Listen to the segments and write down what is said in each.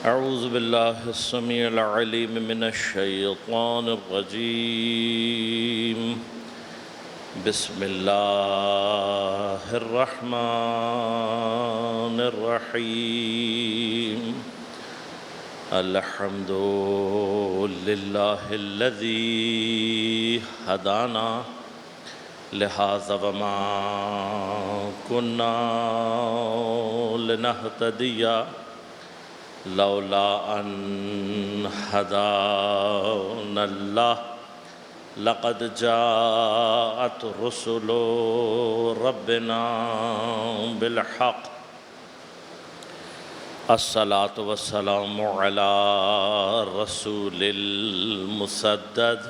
اعوذ باللہ السمیع العلیم من الشیطان الرجیم بسم اللہ الرحمن الرحیم الحمد للہ الذی ہدانا لہذا وما كنا لنهتدي لولا أن هدانا الله لقد جاءت رسل ربنا بالحق الصلاة والسلام على الرسول المسدد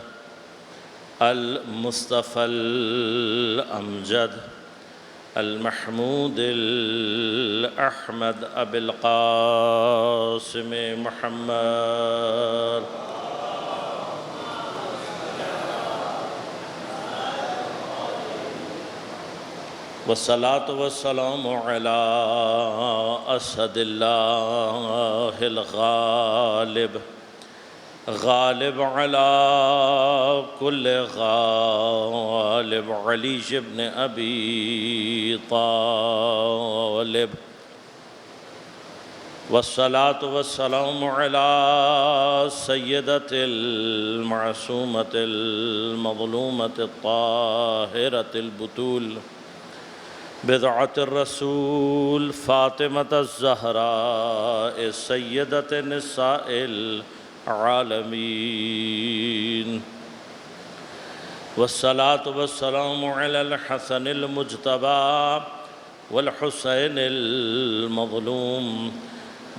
المصطفى الأمجد المحمود الأحمد أبي القاسم محمد والصلاة والسلام على أسد الله الغالب غالب على كل غالب علي بن أبي طالب والصلاة والسلام على سيدة المعصومة المظلومة الطاهرة البتول بضعة الرسول فاطمة الزهراء سيدة نساء العالمين والصلاة والسلام على الحسن المجتبى والحسين المظلوم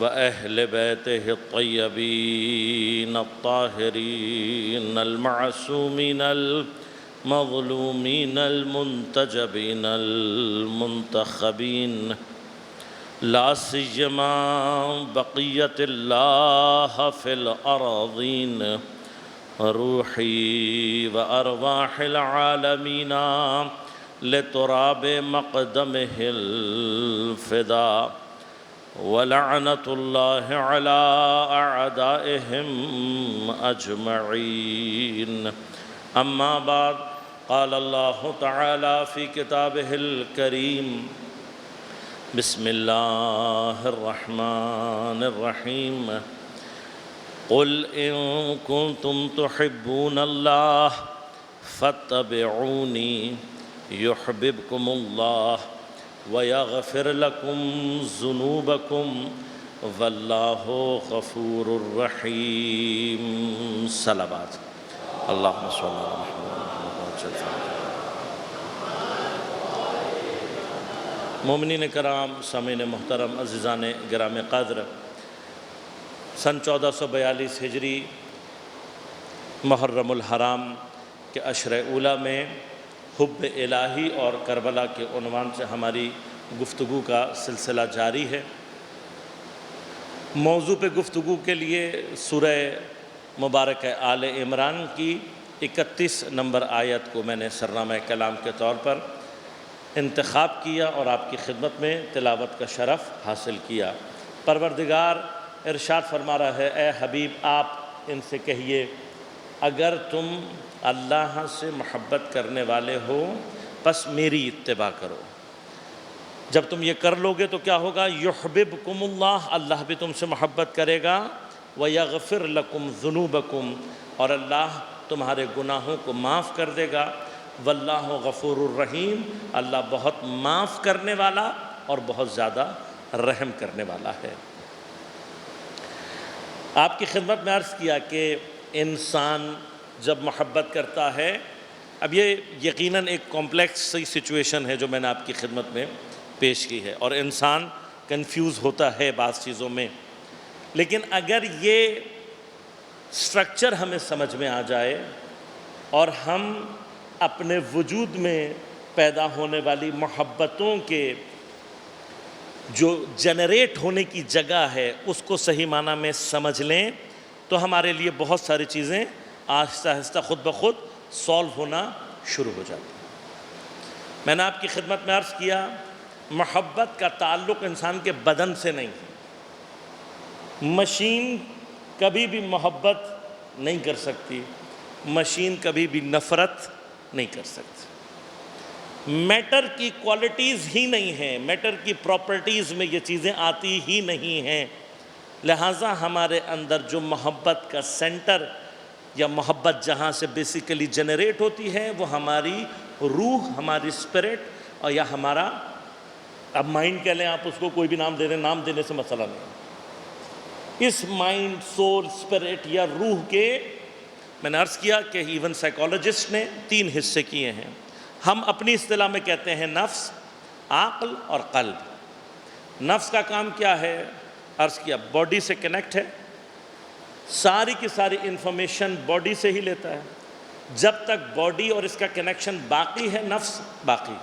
وأهل بيته الطيبين الطاهرين المعصومين المظلومين المنتجبين المنتخبين لا سيما بقية الله في الأراضين روحي وأرواح العالمين لتراب مقدمه الفداء ولعنة الله على أعدائهم أجمعين أما بعد قال الله تعالى في كتابه الكريم بسم الله الرحمن الرحيم قل إن كنتم تحبون الله فاتبعوني يحببكم الله ويغفر لكم ذنوبكم والله غفور رحيم صلوات اللهم صل على محمد مومنین کرام سامعین محترم عزیزان گرام قدر سن 1442 ہجری محرم الحرام کے عشر اولی میں حب الہی اور کربلا کے عنوان سے ہماری گفتگو کا سلسلہ جاری ہے۔ موضوع پہ گفتگو کے لیے سورہ مبارکہ آل عمران کی 31 نمبر آیت کو میں نے سرنامہ کلام کے طور پر انتخاب کیا اور آپ کی خدمت میں تلاوت کا شرف حاصل کیا۔ پروردگار ارشاد فرما رہا ہے، اے حبیب آپ ان سے کہیے اگر تم اللہ سے محبت کرنے والے ہو پس میری اتباع کرو۔ جب تم یہ کر لو گے تو کیا ہوگا؟ یحببکم اللہ، اللہ بھی تم سے محبت کرے گا، ویغفر لکم ذنوبکم، اور اللہ تمہارے گناہوں کو معاف کر دے گا، واللہ غفور الرحیم، اللہ بہت معاف کرنے والا اور بہت زیادہ رحم کرنے والا ہے۔ آپ کی خدمت میں عرض کیا کہ انسان جب محبت کرتا ہے، اب یہ یقیناً ایک کمپلیکس سی سچویشن ہے جو میں نے آپ کی خدمت میں پیش کی ہے، اور انسان کنفیوز ہوتا ہے بعض چیزوں میں، لیکن اگر یہ سٹرکچر ہمیں سمجھ میں آ جائے اور ہم اپنے وجود میں پیدا ہونے والی محبتوں کے جو جنریٹ ہونے کی جگہ ہے اس کو صحیح معنی میں سمجھ لیں تو ہمارے لیے بہت ساری چیزیں آہستہ آہستہ خود بخود سولو ہونا شروع ہو جاتی ہیں۔ میں نے آپ کی خدمت میں عرض کیا، محبت کا تعلق انسان کے بدن سے نہیں ہے، مشین کبھی بھی محبت نہیں کر سکتی، مشین کبھی بھی نفرت نہیں کر سکتی۔ میٹر کی کوالٹیز ہی نہیں ہیں، میٹر کی پراپرٹیز میں یہ چیزیں آتی ہی نہیں ہیں، لہٰذا ہمارے اندر جو محبت کا سینٹر یا محبت جہاں سے بیسیکلی جنریٹ ہوتی ہے وہ ہماری روح، ہماری اسپرٹ، اور یا ہمارا، اب مائنڈ کہہ لیں آپ اس کو، کوئی بھی نام دے دیں، نام دینے سے مسئلہ نہیں۔ اس مائنڈ، سول، اسپرٹ یا روح کے، میں نے عرض کیا کہ ایون سائیکالوجسٹ نے 3 حصے کیے ہیں۔ ہم اپنی اصطلاح میں کہتے ہیں نفس، عقل اور قلب۔ نفس کا کام کیا ہے؟ عرض کیا باڈی سے کنیکٹ ہے، ساری کی ساری انفارمیشن باڈی سے ہی لیتا ہے۔ جب تک باڈی اور اس کا کنیکشن باقی ہے نفس باقی،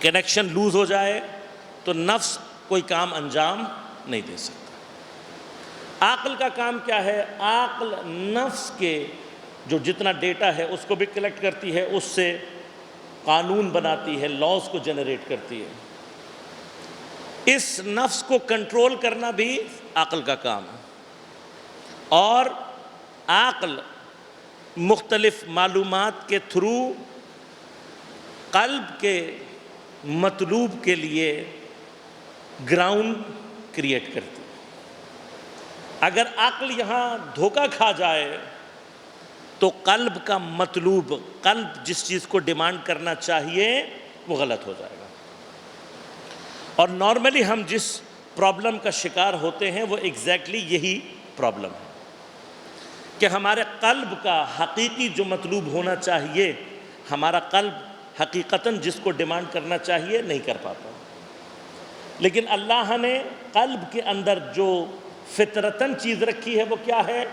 کنیکشن لوز ہو جائے تو نفس کوئی کام انجام نہیں دے سکتا۔ عقل کا کام کیا ہے؟ عقل نفس کے جو جتنا ڈیٹا ہے اس کو بھی کلیکٹ کرتی ہے، اس سے قانون بناتی ہے، لاز کو جنریٹ کرتی ہے۔ اس نفس کو کنٹرول کرنا بھی عقل کا کام ہے، اور عقل مختلف معلومات کے تھرو قلب کے مطلوب کے لیے گراؤنڈ کریٹ کرتی ہے۔ اگر عقل یہاں دھوکہ کھا جائے تو قلب کا مطلوب، قلب جس چیز کو ڈیمانڈ کرنا چاہیے وہ غلط ہو جائے گا۔ اور نارملی ہم جس پرابلم کا شکار ہوتے ہیں وہ ایگزیکٹلی یہی پرابلم ہے کہ ہمارے قلب کا حقیقی جو مطلوب ہونا چاہیے، ہمارا قلب حقیقتاً جس کو ڈیمانڈ کرنا چاہیے نہیں کر پاتا۔ لیکن اللہ نے قلب کے اندر جو فطرتاً چیز رکھی ہے وہ کیا ہے؟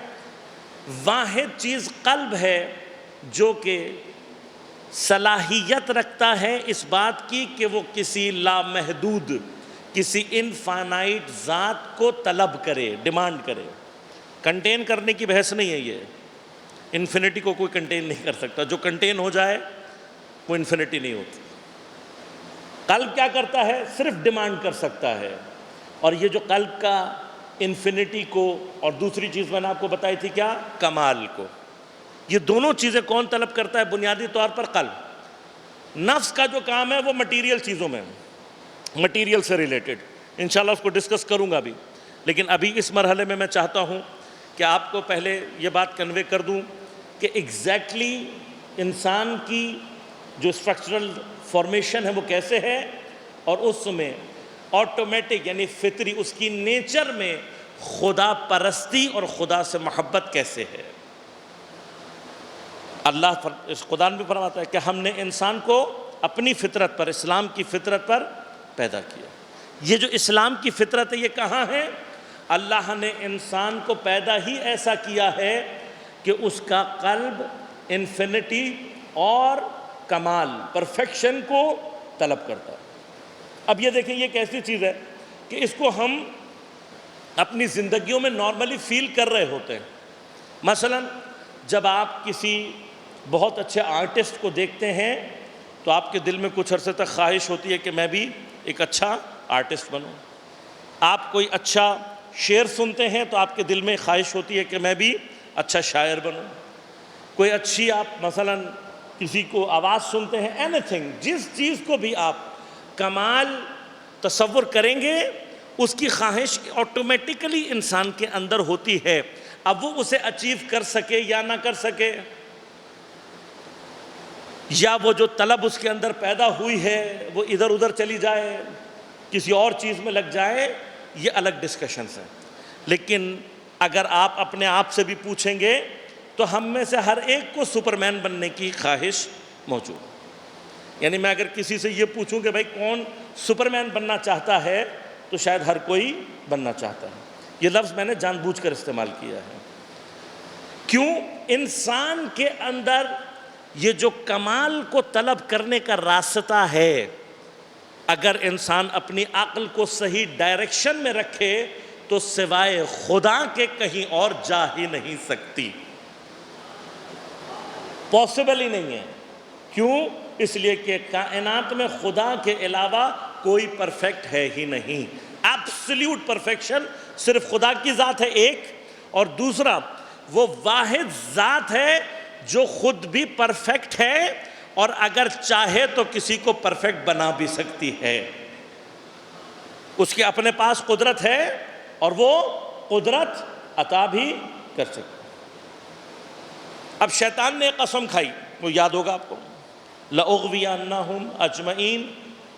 واحد چیز قلب ہے جو کہ صلاحیت رکھتا ہے اس بات کی کہ وہ کسی لامحدود، کسی انفائنائٹ ذات کو طلب کرے، ڈیمانڈ کرے۔ کنٹین کرنے کی بحث نہیں ہے، یہ انفینٹی کو کوئی کنٹین نہیں کر سکتا، جو کنٹین ہو جائے وہ انفینٹی نہیں ہوتی۔ قلب کیا کرتا ہے؟ صرف ڈیمانڈ کر سکتا ہے۔ اور یہ جو قلب کا انفینٹی کو، اور دوسری چیز میں نے آپ کو بتائی تھی کیا؟ کمال کو، یہ دونوں چیزیں کون طلب کرتا ہے؟ بنیادی طور پر قلب۔ نفس کا جو کام ہے وہ مٹیریل چیزوں میں، مٹیریل سے ریلیٹڈ، انشاءاللہ اس کو ڈسکس کروں گا بھی، لیکن ابھی اس مرحلے میں چاہتا ہوں کہ آپ کو پہلے یہ بات کنوے کر دوں کہ ایگزیکٹلی انسان کی جو اسٹرکچرل فارمیشن ہے وہ کیسے ہے، اور اس میں آٹومیٹک یعنی فطری اس کی نیچر میں خدا پرستی اور خدا سے محبت کیسے ہے۔ اللہ قرآن بھی فرماتا ہے کہ ہم نے انسان کو اپنی فطرت پر، اسلام کی فطرت پر پیدا کیا۔ یہ جو اسلام کی فطرت ہے یہ کہاں ہے؟ اللہ نے انسان کو پیدا ہی ایسا کیا ہے کہ اس کا قلب انفینٹی اور کمال، پرفیکشن کو طلب کرتا ہے۔ اب یہ دیکھیں یہ کیسی چیز ہے کہ اس کو ہم اپنی زندگیوں میں نارملی فیل کر رہے ہوتے ہیں۔ مثلا جب آپ کسی بہت اچھے آرٹسٹ کو دیکھتے ہیں تو آپ کے دل میں کچھ عرصے تک خواہش ہوتی ہے کہ میں بھی ایک اچھا آرٹسٹ بنوں۔ آپ کوئی اچھا شعر سنتے ہیں تو آپ کے دل میں خواہش ہوتی ہے کہ میں بھی اچھا شاعر بنوں۔ کوئی اچھی آپ مثلا کسی کو آواز سنتے ہیں، اینی تھنگ، جس چیز کو بھی آپ کمال تصور کریں گے اس کی خواہش آٹومیٹکلی انسان کے اندر ہوتی ہے۔ اب وہ اسے اچیو کر سکے یا نہ کر سکے، یا وہ جو طلب اس کے اندر پیدا ہوئی ہے وہ ادھر ادھر چلی جائے، کسی اور چیز میں لگ جائے، یہ الگ ڈسکشنز ہیں۔ لیکن اگر آپ اپنے آپ سے بھی پوچھیں گے تو ہم میں سے ہر ایک کو سپرمین بننے کی خواہش موجود ہے۔ یعنی میں اگر کسی سے یہ پوچھوں کہ بھائی کون سپرمین بننا چاہتا ہے تو شاید ہر کوئی بننا چاہتا ہے۔ یہ لفظ میں نے جان بوجھ کر استعمال کیا ہے۔ کیوں؟ انسان کے اندر یہ جو کمال کو طلب کرنے کا راستہ ہے، اگر انسان اپنی عقل کو صحیح ڈائریکشن میں رکھے تو سوائے خدا کے کہیں اور جا ہی نہیں سکتی، پاسبل ہی نہیں ہے۔ کیوں؟ اس لیے کہ کائنات میں خدا کے علاوہ کوئی پرفیکٹ ہے ہی نہیں۔ ایبسلیوٹ پرفیکشن صرف خدا کی ذات ہے ایک، اور دوسرا وہ واحد ذات ہے جو خود بھی پرفیکٹ ہے اور اگر چاہے تو کسی کو پرفیکٹ بنا بھی سکتی ہے۔ اس کے اپنے پاس قدرت ہے اور وہ قدرت عطا بھی کر سکتا۔ اب شیطان نے قسم کھائی، وہ یاد ہوگا آپ کو، لَأُغْوِيَنَّهُمْ أَجْمَعِينَ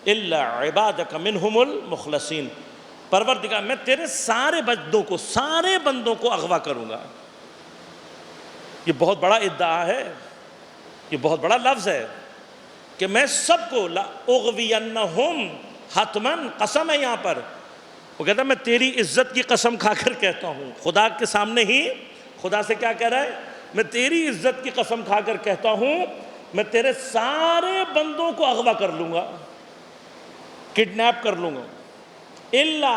إِلَّا عِبَادَكَ مِنْهُمُ الْمُخْلَصِينَ، پروردگار میں تیرے سارے بندوں کو اغوا کروں گا۔ یہ بہت بڑا ادعا ہے، یہ بہت بڑا لفظ ہے کہ میں سب کو، لَأُغْوِيَنَّهُمْ، حتماً قسم ہے یہاں پر۔ وہ کہتا ہے میں تیری عزت کی قسم کھا کر کہتا ہوں، خدا کے سامنے ہی خدا سے کیا کہہ رہا ہے؟ میں تیری عزت کی قسم کھا کر کہتا ہوں میں تیرے سارے بندوں کو اغوا کر لوں گا، کڈنیپ کر لوں گا۔ الا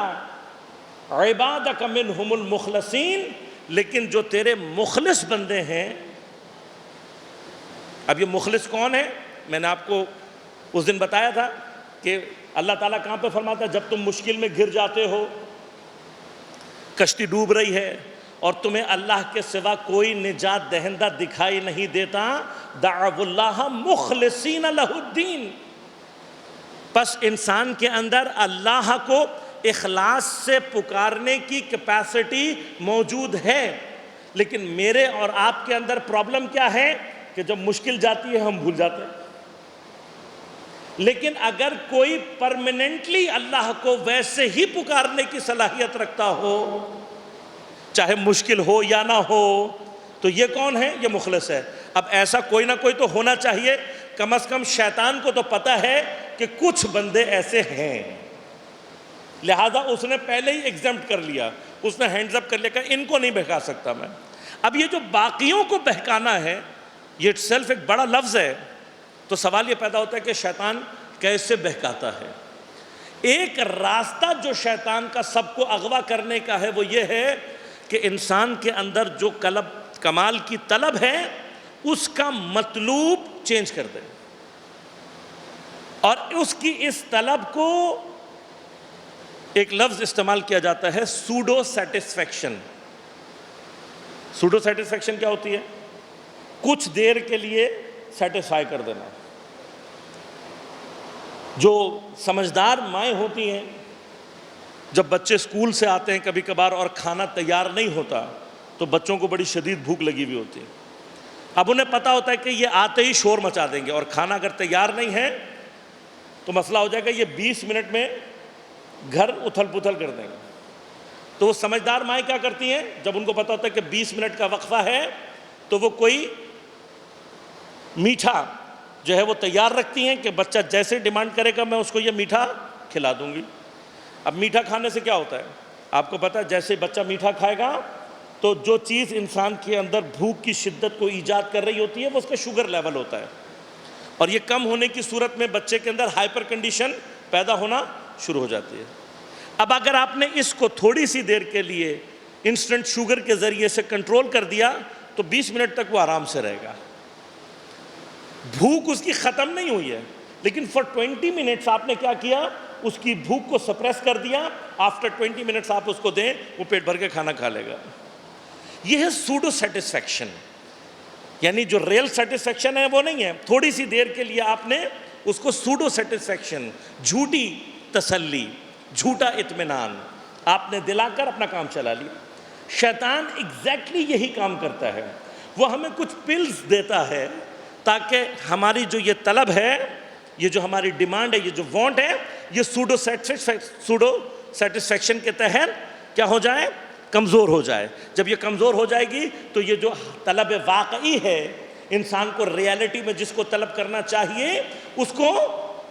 عبادک منہم المخلصین، لیکن جو تیرے مخلص بندے ہیں۔ اب یہ مخلص کون ہے؟ میں نے آپ کو اس دن بتایا تھا کہ اللہ تعالیٰ کہاں پہ فرماتا ہے؟ جب تم مشکل میں گر جاتے ہو، کشتی ڈوب رہی ہے اور تمہیں اللہ کے سوا کوئی نجات دہندہ دکھائی نہیں دیتا، دعوا اللہ مخلصین لہ الدین، پس انسان کے اندر اللہ کو اخلاص سے پکارنے کی کیپیسٹی موجود ہے، لیکن میرے اور آپ کے اندر پرابلم کیا ہے کہ جب مشکل جاتی ہے ہم بھول جاتے ہیں۔ لیکن اگر کوئی پرماننٹلی اللہ کو ویسے ہی پکارنے کی صلاحیت رکھتا ہو، چاہے مشکل ہو یا نہ ہو، تو یہ کون ہے؟ یہ مخلص ہے۔ اب ایسا کوئی نہ کوئی تو ہونا چاہیے، کم از کم شیطان کو تو پتہ ہے کہ کچھ بندے ایسے ہیں، لہذا اس نے پہلے ہی ایگزمپٹ کر لیا، اس نے ہینڈز اپ کر لیا کہ ان کو نہیں بہکا سکتا میں۔ اب یہ جو باقیوں کو بہکانا ہے، یہ اٹ سیلف ایک بڑا لفظ ہے، تو سوال یہ پیدا ہوتا ہے کہ شیطان کیسے بہکاتا ہے؟ ایک راستہ جو شیطان کا سب کو اغوا کرنے کا ہے وہ یہ ہے کہ انسان کے اندر جو کمال کی طلب ہے اس کا مطلوب چینج کر دے، اور اس کی اس طلب کو ایک لفظ استعمال کیا جاتا ہے، سوڈو سیٹسفیکشن۔ سوڈو سیٹسفیکشن کیا ہوتی ہے؟ کچھ دیر کے لیے سیٹسفائی کر دینا۔ جو سمجھدار مائیں ہوتی ہیں، جب بچے اسکول سے آتے ہیں کبھی کبھار اور کھانا تیار نہیں ہوتا تو بچوں کو بڑی شدید بھوک لگی ہوئی ہوتی ہے۔ اب انہیں پتہ ہوتا ہے کہ یہ آتے ہی شور مچا دیں گے اور کھانا اگر تیار نہیں ہے تو مسئلہ ہو جائے گا، یہ 20 منٹ میں گھر اتھل پتھل کر دیں گے۔ تو وہ سمجھدار مائیں کیا کرتی ہیں؟ جب ان کو پتہ ہوتا ہے کہ 20 منٹ کا وقفہ ہے تو وہ کوئی میٹھا جو ہے وہ تیار رکھتی ہیں کہ بچہ جیسے ڈیمانڈ کرے گا میں اس کو یہ میٹھا کھلا دوں گی۔ اب میٹھا کھانے سے کیا ہوتا ہے آپ کو پتہ ہے؟ جیسے بچہ میٹھا کھائے گا تو جو چیز انسان کے اندر بھوک کی شدت کو ایجاد کر رہی ہوتی ہے وہ اس کا شوگر لیول ہوتا ہے، اور یہ کم ہونے کی صورت میں بچے کے اندر ہائپر کنڈیشن پیدا ہونا شروع ہو جاتی ہے۔ اب اگر آپ نے اس کو تھوڑی سی دیر کے لیے انسٹنٹ شوگر کے ذریعے سے کنٹرول کر دیا تو 20 منٹ تک وہ آرام سے رہے گا، بھوک اس کی ختم نہیں ہوئی ہے، لیکن فار 20 منٹس آپ نے کیا کیا؟ اس کی بھوک کو سپریس کر دیا۔ آفٹر 20 منٹس آپ اس کو دیں وہ پیٹ بھر کے کھانا کھا لے گا۔ یہ ہے سوڈو سیٹسفیکشن، یعنی جو ریل سیٹسفیکشن ہے وہ نہیں ہے، تھوڑی سی دیر کے لیے آپ نے اس کو سوڈو سیٹسفیکشن، جھوٹی تسلی، جھوٹا اطمینان آپ نے دلا کر اپنا کام چلا لیا۔ شیطان ایگزیکٹلی یہی کام کرتا ہے، وہ ہمیں کچھ پلز دیتا ہے تاکہ ہماری جو یہ طلب ہے، یہ جو ہماری ڈیمانڈ ہے، یہ جو وانٹ ہے، یہ سوڈو سیٹسفیکشن کے تحت کیا ہو جائے؟ کمزور ہو جائے۔ جب یہ کمزور ہو جائے گی تو یہ جو طلب واقعی ہے، انسان کو ریالٹی میں جس کو طلب کرنا چاہیے اس کو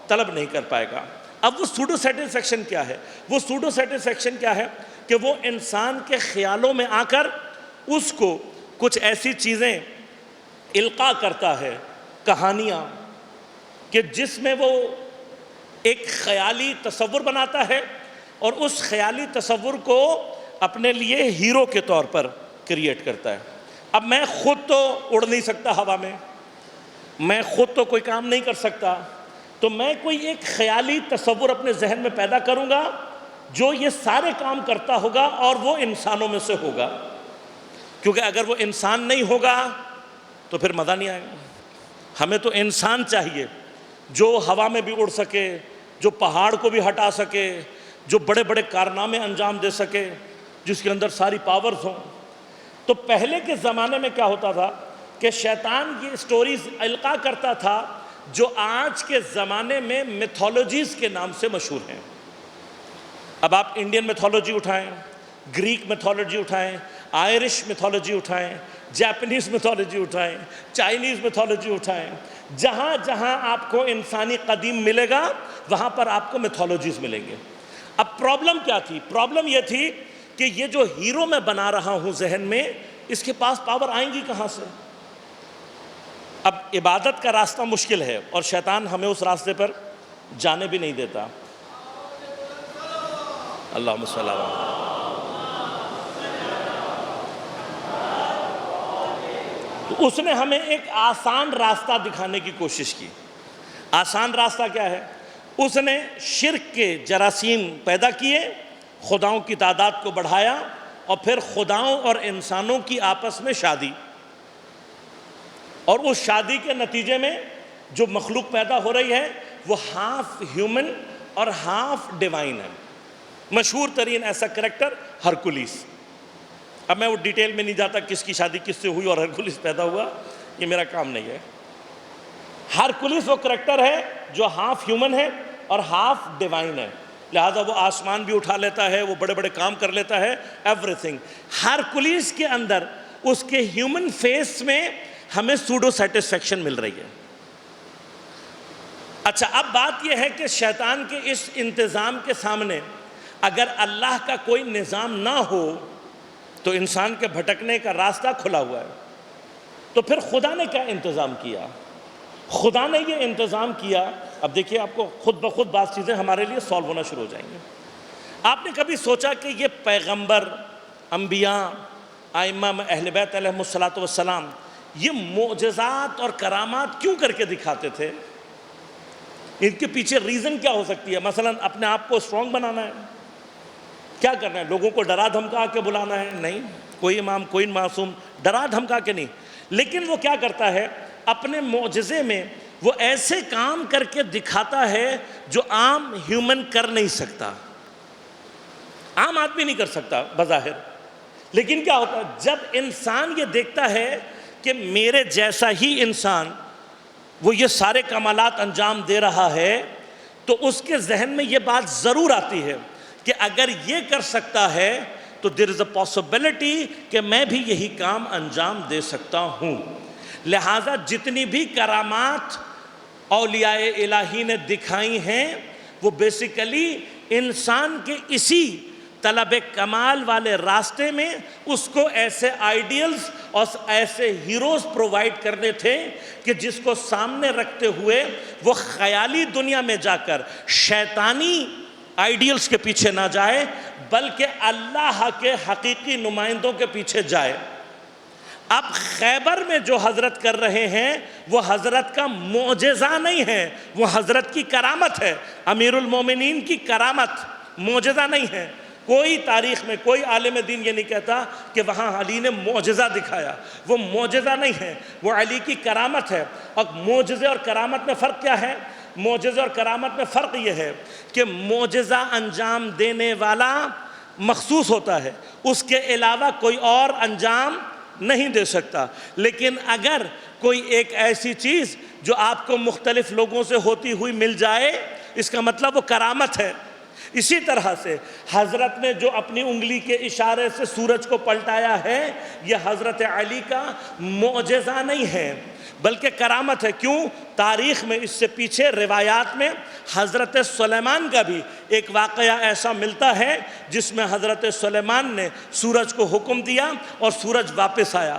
طلب نہیں کر پائے گا۔ اب وہ سوڈو سیٹسفیکشن کیا ہے؟ وہ سوڈو سیٹسفیکشن کیا ہے کہ وہ انسان کے خیالوں میں آ کر اس کو کچھ ایسی چیزیں القاء کرتا ہے، کہانیاں، کہ جس میں وہ ایک خیالی تصور بناتا ہے اور اس خیالی تصور کو اپنے لیے ہیرو کے طور پر کریٹ کرتا ہے۔ اب میں خود تو اڑ نہیں سکتا ہوا میں خود تو کوئی کام نہیں کر سکتا، تو میں کوئی ایک خیالی تصور اپنے ذہن میں پیدا کروں گا جو یہ سارے کام کرتا ہوگا اور وہ انسانوں میں سے ہوگا، کیونکہ اگر وہ انسان نہیں ہوگا تو پھر مزہ نہیں آئے گا۔ ہمیں تو انسان چاہیے جو ہوا میں بھی اڑ سکے، جو پہاڑ کو بھی ہٹا سکے، جو بڑے بڑے کارنامے انجام دے سکے، جس کے اندر ساری پاورز ہوں۔ تو پہلے کے زمانے میں کیا ہوتا تھا کہ شیطان یہ سٹوریز القاء کرتا تھا جو آج کے زمانے میں میتھولوجیز کے نام سے مشہور ہیں۔ اب آپ انڈین میتھولوجی اٹھائیں، گریک میتھولوجی اٹھائیں، آئرش میتھولوجی اٹھائیں، جاپنیز میتھولوجی اٹھائیں، چائنیز میتھولوجی اٹھائیں، جہاں جہاں آپ کو انسانی قدیم ملے گا وہاں پر آپ کو میتھولوجیز ملیں گے۔ اب پرابلم کیا تھی؟ پرابلم یہ تھی کہ یہ جو ہیرو میں بنا رہا ہوں ذہن میں، اس کے پاس پاور آئیں گی کہاں سے؟ اب عبادت کا راستہ مشکل ہے اور شیطان ہمیں اس راستے پر جانے بھی نہیں دیتا۔ اللہم صلی اللہ علیہ تو اس نے ہمیں ایک آسان راستہ دکھانے کی کوشش کی۔ آسان راستہ کیا ہے؟ اس نے شرک کے جراثیم پیدا کیے، خداؤں کی تعداد کو بڑھایا، اور پھر خداؤں اور انسانوں کی آپس میں شادی، اور اس شادی کے نتیجے میں جو مخلوق پیدا ہو رہی ہے وہ ہاف ہیومن اور ہاف ڈیوائن ہے۔ مشہور ترین ایسا کریکٹر ہرکولیس۔ اب میں وہ ڈیٹیل میں نہیں جاتا کس کی شادی کس سے ہوئی اور ہرکولیس پیدا ہوا، یہ میرا کام نہیں ہے۔ ہرکولیس وہ کریکٹر ہے جو ہاف ہیومن ہے اور ہاف ڈیوائن ہے، لہذا وہ آسمان بھی اٹھا لیتا ہے، وہ بڑے بڑے کام کر لیتا ہے، ایوری تھنگ۔ ہرکولیس کے اندر اس کے ہیومن فیس میں ہمیں سوڈو سیٹسفیکشن مل رہی ہے۔ اچھا، اب بات یہ ہے کہ شیطان کے اس انتظام کے سامنے اگر اللہ کا کوئی نظام نہ ہو تو انسان کے بھٹکنے کا راستہ کھلا ہوا ہے۔ تو پھر خدا نے کیا انتظام کیا؟ خدا نے یہ انتظام کیا، اب دیکھیے آپ کو خود بخود بعض چیزیں ہمارے لیے سالو ہونا شروع ہو جائیں گے۔ آپ نے کبھی سوچا کہ یہ پیغمبر، انبیاء، ائمہ اہل بیت علیہم الصلوۃ والسلام یہ معجزات اور کرامات کیوں کر کے دکھاتے تھے؟ ان کے پیچھے ریزن کیا ہو سکتی ہے؟ مثلا اپنے آپ کو اسٹرانگ بنانا ہے؟ کیا کرنا ہے؟ لوگوں کو ڈرا دھمکا کے بلانا ہے؟ نہیں، کوئی امام کوئی معصوم ڈرا دھمکا کے نہیں، لیکن وہ کیا کرتا ہے اپنے معجزے میں وہ ایسے کام کر کے دکھاتا ہے جو عام ہیومن کر نہیں سکتا، عام آدمی نہیں کر سکتا بظاہر۔ لیکن کیا ہوتا ہے جب انسان یہ دیکھتا ہے کہ میرے جیسا ہی انسان وہ یہ سارے کمالات انجام دے رہا ہے، تو اس کے ذہن میں یہ بات ضرور آتی ہے کہ اگر یہ کر سکتا ہے تو there is a possibility کہ میں بھی یہی کام انجام دے سکتا ہوں۔ لہٰذا جتنی بھی کرامات اولیاء الہی نے دکھائی ہیں وہ بیسیکلی انسان کے اسی طلب کمال والے راستے میں اس کو ایسے آئیڈیلز اور ایسے ہیروز پرووائڈ کرنے تھے کہ جس کو سامنے رکھتے ہوئے وہ خیالی دنیا میں جا کر شیطانی آئیڈیلز کے پیچھے نہ جائے بلکہ اللہ کے حقیقی نمائندوں کے پیچھے جائے۔ اب خیبر میں جو حضرت کر رہے ہیں وہ حضرت کا معجزہ نہیں ہے، وہ حضرت کی کرامت ہے، امیر المومنین کی کرامت، معجزہ نہیں ہے۔ کوئی تاریخ میں کوئی عالم دین یہ نہیں کہتا کہ وہاں علی نے معجزہ دکھایا، وہ معجزہ نہیں ہے، وہ علی کی کرامت ہے۔ اور معجزے اور کرامت میں فرق کیا ہے؟ معجزے اور کرامت میں فرق یہ ہے کہ معجزہ انجام دینے والا مخصوص ہوتا ہے، اس کے علاوہ کوئی اور انجام نہیں دے سکتا۔ لیکن اگر کوئی ایک ایسی چیز جو آپ کو مختلف لوگوں سے ہوتی ہوئی مل جائے، اس کا مطلب وہ کرامت ہے۔ اسی طرح سے حضرت نے جو اپنی انگلی کے اشارے سے سورج کو پلٹایا ہے، یہ حضرت علی کا معجزہ نہیں ہے بلکہ کرامت ہے۔ کیوں؟ تاریخ میں اس سے پیچھے روایات میں حضرت سلیمان کا بھی ایک واقعہ ایسا ملتا ہے جس میں حضرت سلیمان نے سورج کو حکم دیا اور سورج واپس آیا۔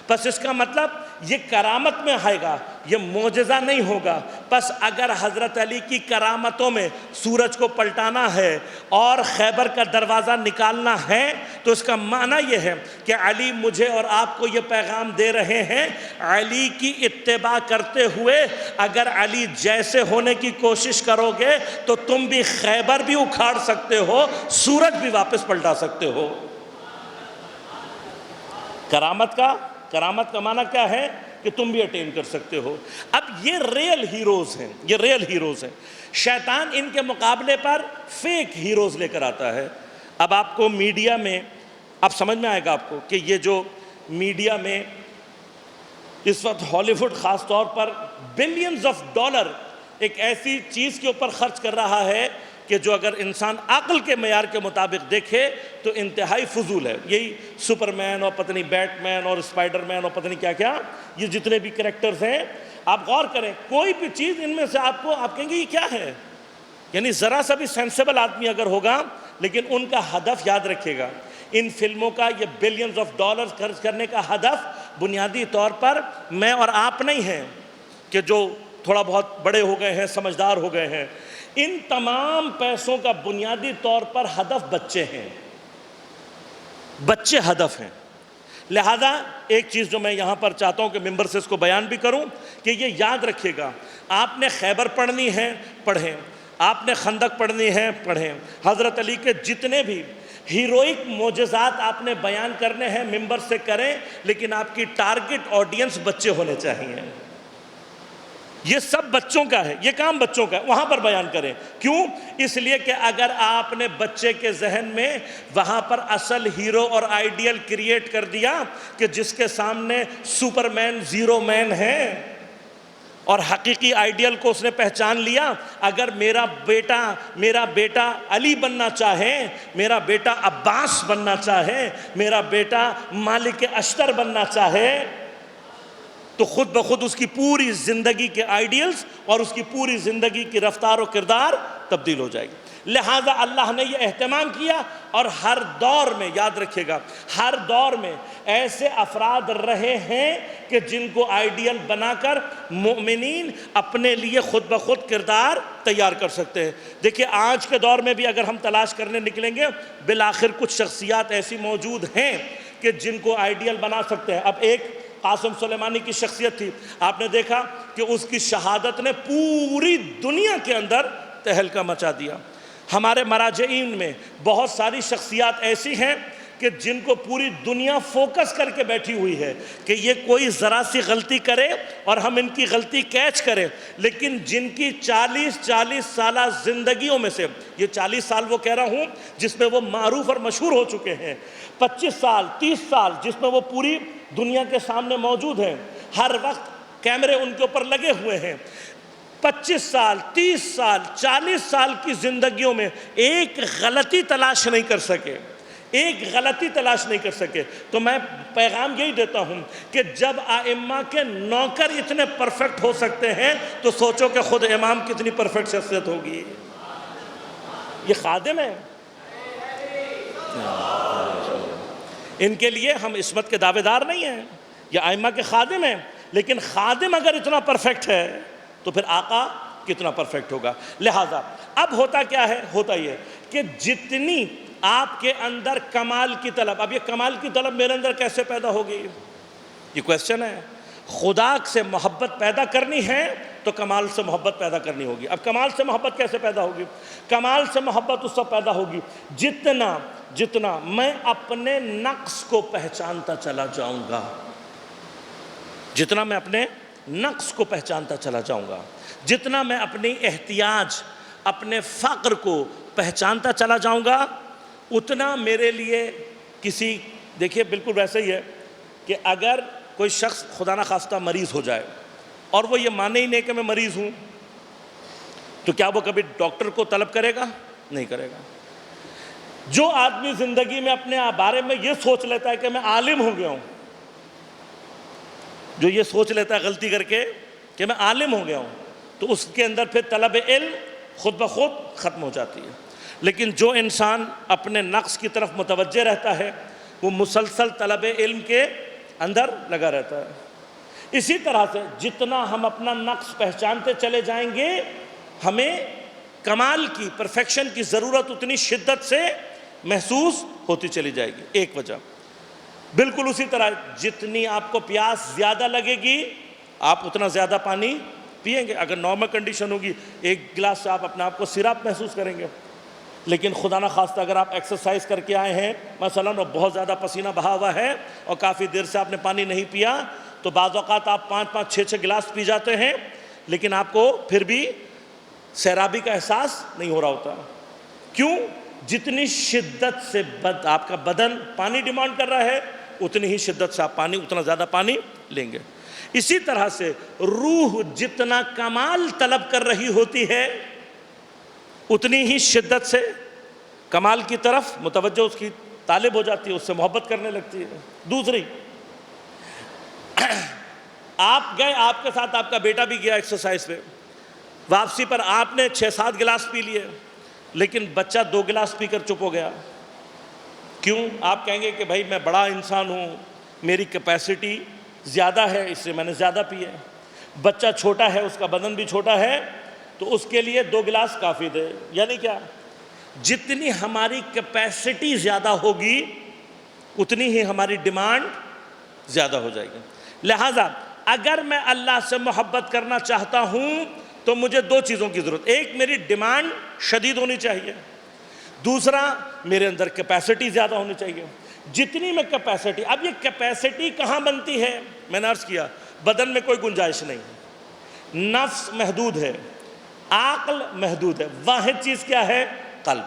بس اس کا مطلب یہ کرامت میں آئے گا، یہ معجزہ نہیں ہوگا۔ بس اگر حضرت علی کی کرامتوں میں سورج کو پلٹانا ہے اور خیبر کا دروازہ نکالنا ہے تو اس کا معنی یہ ہے کہ علی مجھے اور آپ کو یہ پیغام دے رہے ہیں، علی کی اتباع کرتے ہوئے اگر علی جیسے ہونے کی کوشش کرو گے تو تم بھی خیبر بھی اکھاڑ سکتے ہو، سورج بھی واپس پلٹا سکتے ہو۔ کرامت کا معنی کیا ہے کہ تم بھی اٹین کر سکتے ہو۔ اب یہ ریل ہیروز ہیں، شیطان ان کے مقابلے پر فیک ہیروز لے کر آتا ہے۔ اب آپ کو میڈیا میں اب سمجھ میں آئے گا آپ کو کہ یہ جو میڈیا میں اس وقت ہالی ووڈ خاص طور پر بلینز آف ڈالر ایک ایسی چیز کے اوپر خرچ کر رہا ہے کہ جو اگر انسان عقل کے معیار کے مطابق دیکھے تو انتہائی فضول ہے۔ یہی سپرمین اور پتہ نہیں بیٹ مین اور اسپائڈر مین اور پتہ نہیں کیا یہ جتنے بھی کریکٹرز ہیں، آپ غور کریں کوئی بھی چیز ان میں سے آپ کہیں گے یہ کیا ہے، یعنی ذرا سا بھی سینسیبل آدمی اگر ہوگا لیکن ان کا ہدف یاد رکھے گا۔ ان فلموں کا یہ بلینز آف ڈالرز خرچ کرنے کا ہدف بنیادی طور پر میں اور آپ نہیں ہیں کہ جو تھوڑا بہت بڑے ہو گئے ہیں، سمجھدار ہو گئے ہیں۔ ان تمام پیسوں کا بنیادی طور پر ہدف بچے ہیں، بچے ہدف ہیں۔ لہذا ایک چیز جو میں یہاں پر چاہتا ہوں کہ ممبر سے اس کو بیان بھی کروں کہ یہ یاد رکھے گا، آپ نے خیبر پڑھنی ہے پڑھیں، آپ نے خندق پڑھنی ہے پڑھیں، حضرت علی کے جتنے بھی ہیروئک معجزات آپ نے بیان کرنے ہیں ممبر سے کریں، لیکن آپ کی ٹارگٹ آڈینس بچے ہونے چاہیے۔ یہ سب بچوں کا ہے، یہ کام بچوں کا ہے، وہاں پر بیان کریں۔ کیوں؟ اس لیے کہ اگر آپ نے بچے کے ذہن میں وہاں پر اصل ہیرو اور آئیڈیل کریٹ کر دیا کہ جس کے سامنے سپر مین زیرو مین ہے اور حقیقی آئیڈیل کو اس نے پہچان لیا، اگر میرا بیٹا علی بننا چاہے، میرا بیٹا عباس بننا چاہے، میرا بیٹا مالک اشتر بننا چاہے، تو خود بخود اس کی پوری زندگی کے آئیڈیلز اور اس کی پوری زندگی کی رفتار و کردار تبدیل ہو جائے گی۔ لہٰذا اللہ نے یہ اہتمام کیا، اور ہر دور میں یاد رکھے گا، ہر دور میں ایسے افراد رہے ہیں کہ جن کو آئیڈیل بنا کر مومنین اپنے لیے خود بخود کردار تیار کر سکتے ہیں۔ دیکھیں آج کے دور میں بھی اگر ہم تلاش کرنے نکلیں گے، بالآخر کچھ شخصیات ایسی موجود ہیں کہ جن کو آئیڈیل بنا سکتے ہیں۔ اب ایک قاسم سلیمانی کی شخصیت تھی، آپ نے دیکھا کہ اس کی شہادت نے پوری دنیا کے اندر تہلکہ مچا دیا۔ ہمارے مراجعین میں بہت ساری شخصیات ایسی ہیں کہ جن کو پوری دنیا فوکس کر کے بیٹھی ہوئی ہے کہ یہ کوئی ذرا سی غلطی کرے اور ہم ان کی غلطی کیچ کریں، لیکن جن کی 40 سالہ زندگیوں میں سے، یہ 40 سال وہ کہہ رہا ہوں جس میں وہ معروف اور مشہور ہو چکے ہیں، 25 سال 30 سال جس میں وہ پوری دنیا کے سامنے موجود ہیں، ہر وقت کیمرے ان کے اوپر لگے ہوئے ہیں، 25 سال 30 سال 40 سال کی زندگیوں میں ایک غلطی تلاش نہیں کر سکے، تو میں پیغام یہی دیتا ہوں کہ جب ائمہ کے نوکر اتنے پرفیکٹ ہو سکتے ہیں تو سوچو کہ خود امام کتنی پرفیکٹ شخصیت ہوگی۔ یہ خادم ہے، ان کے لیے ہم عصمت کے دعوے دار نہیں ہیں، یہ ائمہ کے خادم ہیں، لیکن خادم اگر اتنا پرفیکٹ ہے تو پھر آقا کتنا پرفیکٹ ہوگا۔ لہٰذا اب ہوتا کیا ہے؟ ہوتا یہ کہ جتنی آپ کے اندر کمال کی طلب، اب یہ کمال کی طلب میرے اندر کیسے پیدا ہوگی؟ یہ کویسچن ہے۔ خدا سے محبت پیدا کرنی ہے تو کمال سے محبت پیدا کرنی ہوگی۔ اب کمال سے محبت کیسے پیدا ہوگی؟ کمال سے محبت اس وقت پیدا ہوگی جتنا میں اپنے نقص کو پہچانتا چلا جاؤں گا، جتنا میں اپنے نقص کو پہچانتا چلا جاؤں گا، جتنا میں اپنی احتیاج، اپنے فقر کو پہچانتا چلا جاؤں گا، اتنا میرے لیے دیکھیے بالکل ویسے ہی ہے کہ اگر کوئی شخص خدا نخواستہ مریض ہو جائے اور وہ یہ مانے ہی نہیں کہ میں مریض ہوں، تو کیا وہ کبھی ڈاکٹر کو طلب کرے گا؟ نہیں کرے گا۔ جو آدمی زندگی میں اپنے بارے میں یہ سوچ لیتا ہے کہ میں عالم ہو گیا ہوں، جو یہ سوچ لیتا ہے غلطی کر کے کہ میں عالم ہو گیا ہوں، تو اس کے اندر پھر طلب علم خود بخود ختم ہو جاتی ہے۔ لیکن جو انسان اپنے نقص کی طرف متوجہ رہتا ہے، وہ مسلسل طلب علم کے اندر لگا رہتا ہے۔ اسی طرح سے جتنا ہم اپنا نقص پہچانتے چلے جائیں گے ہمیں کمال کی، پرفیکشن کی ضرورت اتنی شدت سے محسوس ہوتی چلی جائے گی، ایک وجہ۔ بالکل اسی طرح جتنی آپ کو پیاس زیادہ لگے گی آپ اتنا زیادہ پانی پئیں گے۔ اگر نارمل کنڈیشن ہوگی ایک گلاس سے آپ اپنے آپ کو سیراب محسوس کریں گے، لیکن خدا نہ خواستہ اگر آپ ایکسرسائز کر کے آئے ہیں مثلاً اور بہت زیادہ پسینہ بہا ہوا ہے اور کافی دیر سے آپ نے پانی نہیں پیا، تو بعض اوقات آپ 5-5 6-6 گلاس پی جاتے ہیں لیکن آپ کو پھر بھی سیرابی کا احساس نہیں ہو رہا ہوتا۔ کیوں؟ جتنی شدت سے آپ کا بدن پانی ڈیمانڈ کر رہا ہے اتنی ہی شدت سے آپ اتنا زیادہ پانی لیں گے۔ اسی طرح سے روح جتنا کمال طلب کر رہی ہوتی ہے اتنی ہی شدت سے کمال کی طرف متوجہ اس کی طالب ہو جاتی ہے، اس سے محبت کرنے لگتی ہے۔ دوسری، آپ گئے، آپ کے ساتھ آپ کا بیٹا بھی گیا ایکسرسائز پہ، واپسی پر آپ نے 6-7 گلاس پی لیے لیکن بچہ 2 گلاس پی کر چپ ہو گیا۔ کیوں؟ آپ کہیں گے کہ بھائی میں بڑا انسان ہوں، میری کیپیسٹی زیادہ ہے اس لیے میں نے زیادہ پی ہے۔ بچہ چھوٹا ہے، اس کا بدن بھی چھوٹا ہے تو اس کے لیے 2 گلاس کافی دے۔ یعنی کیا؟ جتنی ہماری کیپیسٹی زیادہ ہوگی اتنی ہی ہماری ڈیمانڈ زیادہ ہو جائے گی۔ لہٰذا اگر میں اللہ سے محبت کرنا چاہتا ہوں تو مجھے 2 چیزوں کی ضرورت، ایک میری ڈیمانڈ شدید ہونی چاہیے، دوسرا میرے اندر کیپیسٹی زیادہ ہونی چاہیے۔ جتنی میں کیپیسٹی، اب یہ کیپیسٹی کہاں بنتی ہے؟ میں نے عرض کیا بدن میں کوئی گنجائش نہیں، نفس محدود ہے، عقل محدود ہے، واحد چیز کیا ہے؟ قلب۔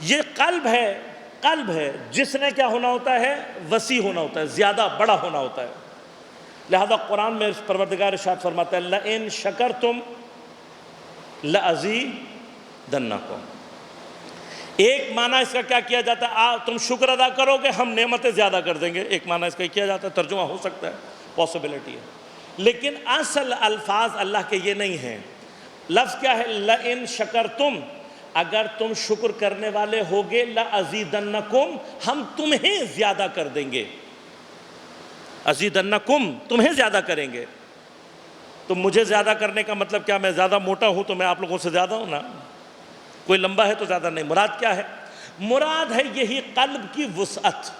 یہ قلب ہے جس نے کیا ہونا ہوتا ہے؟ وسیع ہونا ہوتا ہے، زیادہ بڑا ہونا ہوتا ہے۔ لہذا قرآن میں پروردگار ارشاد فرماتا ہے لَإِن شَكَرْتُمْ لَأَزِيدَنَّكُمْ۔ ایک معنی اس کا کیا کیا جاتا ہے؟ تم شکر ادا کرو گے ہم نعمتیں زیادہ کر دیں گے، ایک معنی اس کا کیا جاتا ہے، ترجمہ ہو سکتا ہے، پاسبلٹی ہے، لیکن اصل الفاظ اللہ کے یہ نہیں ہیں۔ لفظ کیا ہے؟ لَإِن شَكَرْتُمْ، اگر تم شکر کرنے والے ہوگے لَأَزِيدَنَّكُمْ، ہم تمہیں زیادہ کر دیں گے۔ ازیدنکم، تمہیں زیادہ کریں گے۔ تو مجھے زیادہ کرنے کا مطلب کیا؟ میں زیادہ موٹا ہوں تو میں آپ لوگوں سے زیادہ ہوں نا، کوئی لمبا ہے تو زیادہ نہیں۔ مراد کیا ہے؟ مراد ہے یہی قلب کی وسعت،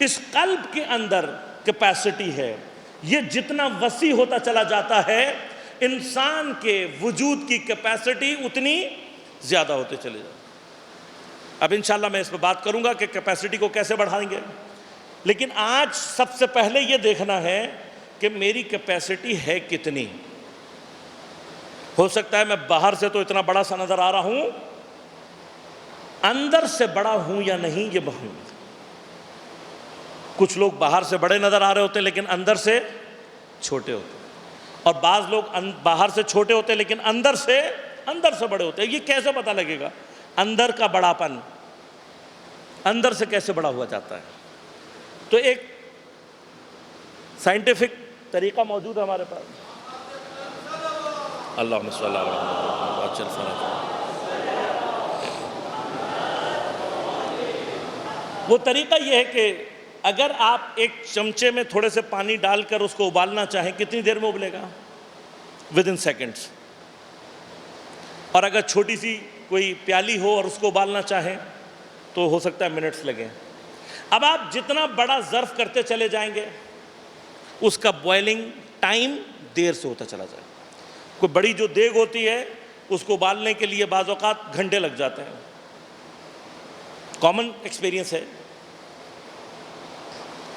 اس قلب کے اندر کیپیسٹی ہے، یہ جتنا وسیع ہوتا چلا جاتا ہے انسان کے وجود کی کیپیسٹی اتنی زیادہ ہوتے چلے جاتے۔ اب انشاءاللہ میں اس پہ بات کروں گا کہ کیپیسٹی کو کیسے بڑھائیں گے، لیکن آج سب سے پہلے یہ دیکھنا ہے کہ میری کیپیسٹی ہے کتنی۔ ہو سکتا ہے میں باہر سے تو اتنا بڑا سا نظر آ رہا ہوں، اندر سے بڑا ہوں یا نہیں یہ بہت۔ کچھ لوگ باہر سے بڑے نظر آ رہے ہوتے ہیں لیکن اندر سے چھوٹے ہوتے ہیں، اور بعض لوگ باہر سے چھوٹے ہوتے ہیں لیکن اندر سے بڑے ہوتے ہیں۔ یہ کیسے پتہ لگے گا؟ اندر کا بڑاپن اندر سے کیسے بڑا ہوا جاتا ہے؟ تو ایک سائنٹیفک طریقہ موجود ہے ہمارے پاس۔ اللہم صلی اللہ علیہ وسلم۔ وہ طریقہ یہ ہے کہ اگر آپ ایک چمچے میں تھوڑے سے پانی ڈال کر اس کو ابالنا چاہیں کتنی دیر میں ابلے گا؟ With in seconds. اور اگر چھوٹی سی کوئی پیالی ہو اور اس کو ابالنا چاہیں تو ہو سکتا ہے منٹس لگیں۔ اب آپ جتنا بڑا ظرف کرتے چلے جائیں گے اس کا بوائلنگ ٹائم دیر سے ہوتا چلا جائے۔ کوئی بڑی جو دیگ ہوتی ہے اس کو ابالنے کے لیے بعض اوقات گھنٹے لگ جاتے ہیں، کامن ایکسپیرینس ہے۔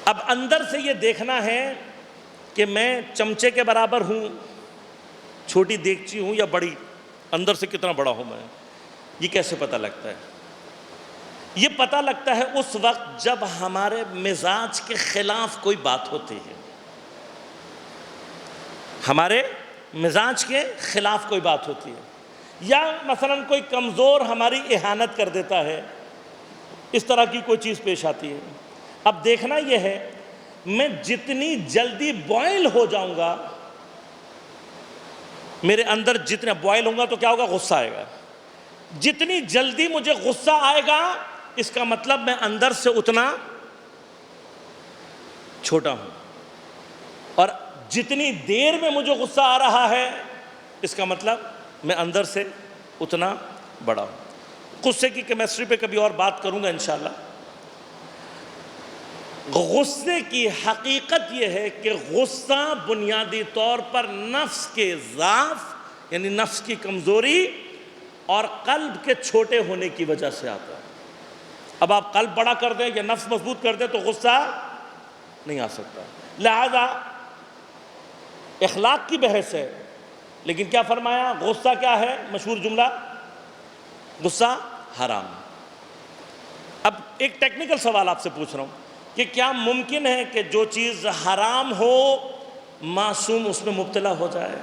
اب اندر سے یہ دیکھنا ہے کہ میں چمچے کے برابر ہوں، چھوٹی دیگچی ہوں یا بڑی، اندر سے کتنا بڑا ہوں میں، یہ کیسے پتہ لگتا ہے؟ یہ پتہ لگتا ہے اس وقت جب ہمارے مزاج کے خلاف کوئی بات ہوتی ہے، ہمارے مزاج کے خلاف کوئی بات ہوتی ہے، یا مثلا کوئی کمزور ہماری اہانت کر دیتا ہے، اس طرح کی کوئی چیز پیش آتی ہے۔ اب دیکھنا یہ ہے میں جتنی جلدی بوائل ہو جاؤں گا، میرے اندر جتنا بوائل ہوں گا تو کیا ہوگا؟ غصہ آئے گا۔ جتنی جلدی مجھے غصہ آئے گا اس کا مطلب میں اندر سے اتنا چھوٹا ہوں، اور جتنی دیر میں مجھے غصہ آ رہا ہے اس کا مطلب میں اندر سے اتنا بڑا ہوں۔ غصے کی کیمسٹری پہ کبھی اور بات کروں گا انشاءاللہ۔ غصے کی حقیقت یہ ہے کہ غصہ بنیادی طور پر نفس کے ضعف یعنی نفس کی کمزوری اور قلب کے چھوٹے ہونے کی وجہ سے آتا ہے۔ اب آپ قلب بڑا کر دیں یا نفس مضبوط کر دیں تو غصہ نہیں آ سکتا۔ لہذا اخلاق کی بحث ہے، لیکن کیا فرمایا؟ غصہ کیا ہے؟ مشہور جملہ، غصہ حرام۔ اب ایک ٹیکنیکل سوال آپ سے پوچھ رہا ہوں کہ کیا ممکن ہے کہ جو چیز حرام ہو معصوم اس میں مبتلا ہو جائے؟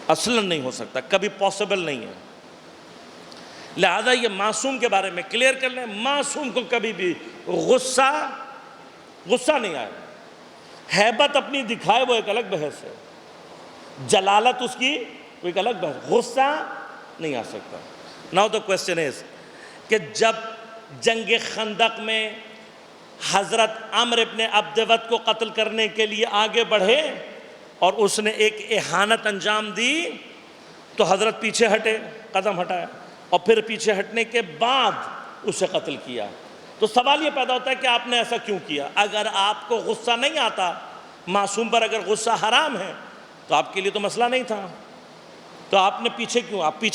اصلاً نہیں ہو سکتا، کبھی پاسبل نہیں ہے۔ لہذا یہ معصوم کے بارے میں کلیئر کر لیں، معصوم کو کبھی بھی غصہ نہیں آئے۔ ہیبت اپنی دکھائے وہ ایک الگ بحث ہے، جلالت اس کی وہ ایک الگ بحث، غصہ نہیں آ سکتا۔ ناؤ دا کوسچن از کہ جب جنگ خندق میں حضرت عمرو ابن عبدود کو قتل کرنے کے لیے آگے بڑھے اور اس نے ایک اہانت انجام دی تو حضرت پیچھے ہٹے، قدم ہٹایا، اور پھر پیچھے ہٹنے کے بعد اسے قتل کیا۔ تو سوال یہ پیدا ہوتا ہے کہ آپ نے ایسا کیوں کیا؟ اگر آپ کو غصہ نہیں آتا، معصوم پر اگر غصہ حرام ہے تو آپ کے لیے تو مسئلہ نہیں تھا، تو آپ نے پیچھے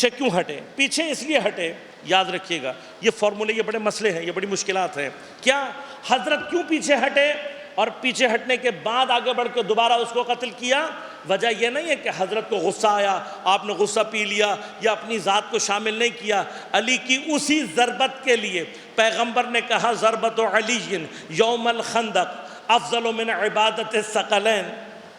کیوں ہٹے؟ پیچھے اس لیے ہٹے، یاد رکھیے گا یہ فارمولے، یہ بڑے مسئلے ہیں، یہ بڑی مشکلات ہیں۔ کیا حضرت کیوں پیچھے ہٹے اور پیچھے ہٹنے کے بعد آگے بڑھ کے دوبارہ اس کو قتل کیا؟ وجہ یہ نہیں ہے کہ حضرت کو غصہ آیا، آپ نے غصہ پی لیا یا اپنی ذات کو شامل نہیں کیا۔ علی کی اسی ضربت کے لیے پیغمبر نے کہا ضربت علی یوم الخندق افضل من عبادت الثقلین،